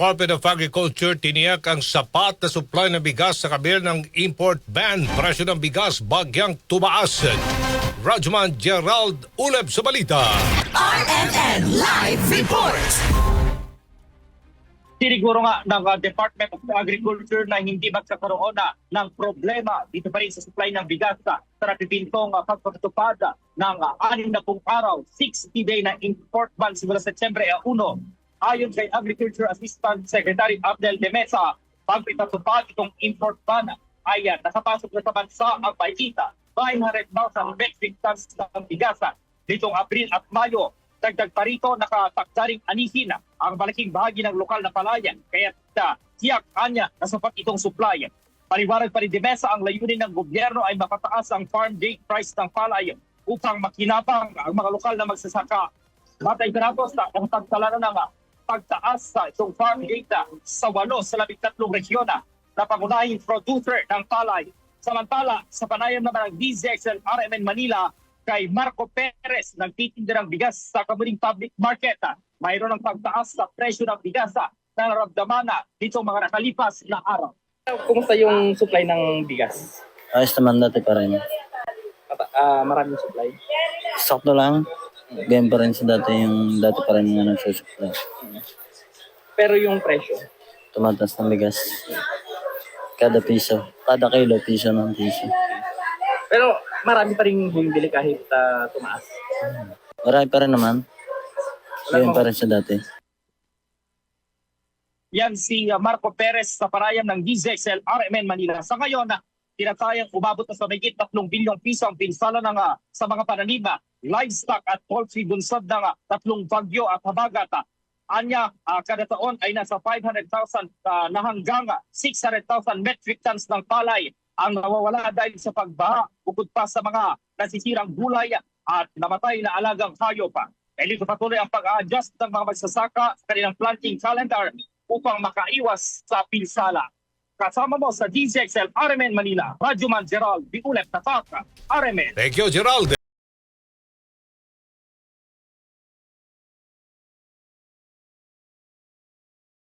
Department of Agriculture tiniyak ang sapat na supply ng bigas sa kabila ng import ban. Presyo ng bigas bagyang tumaas. Rajman Gerald Uleb sa balita. RMN Live Report. Siniguro nga ng Department of Agriculture na hindi magkakaroon ng problema dito pa rin sa supply ng bigas sa napipintong pagpapatupad ng 60 araw, 60-day na import ban simula Setyembre 1. Ayon kay Agriculture Assistant Secretary Abdel Demesa, pagpapatupad itong import ban ay nakapasok na sa bansa ang paikita 900,000 metric tons ng bigas nitong Abril at Mayo. Dagdag pa rito, nakatakdaring anihin ang malaking bahagi ng lokal na palayan. Kaya tiyak kanya na sapat itong supply. Paliwanag pa rin Demesa, ang layunin ng gobyerno ay mapataas ang farm gate price ng palay upang makinabang ang mga lokal na magsasaka. Batay Gratos na ang tagtala ng pagtaas sa itong farm gate sa 8 sa 13 resyon na pangunahing producer ng palay. Samantala, sa panayam naman ng DZXL RMN Manila, kay Marco Perez, nagtitinda ng bigas sa Kamuning Public Market. Mayroon ng pagtaas sa presyo ng bigas na naramdaman dito mga nakalipas na araw. Kumusta yung supply ng bigas? Ayos naman dati pa rin. Maraming supply? Sakto lang. Ganyan pa rin sa dati yung dati pa rin nga nagsusupply. Pero yung presyo? Tumataas ng bigas. Kada piso. Kada kilo, piso ng piso. Pero marami pa rin bumibili kahit tumaas. Marami pa rin naman. Ganyan pa rin sa dati. Yan si Marco Perez sa parayam ng DZXL RMN Manila. Sa ngayon, tinatayang umabot na sa mahigit 3 bilyong piso ang pinsala sa mga pananima, livestock at poultry bunsod ng 3 bagyo at habagat. Anya, kada taon ay nasa 500,000 na hanggang 600,000 metric tons ng palay ang nawawala dahil sa pagbaha, bukod pa sa mga nasisirang gulay at namatay na alagang hayop. Dahil ito patuloy ang pag-adjust ng mga magsasaka sa kanilang planting calendar upang makaiwas sa pinsala. Kasama mo sa DZXL RMN Manila, Radyoman Gerald Uleb Tatak, RMN. Thank you, Gerald.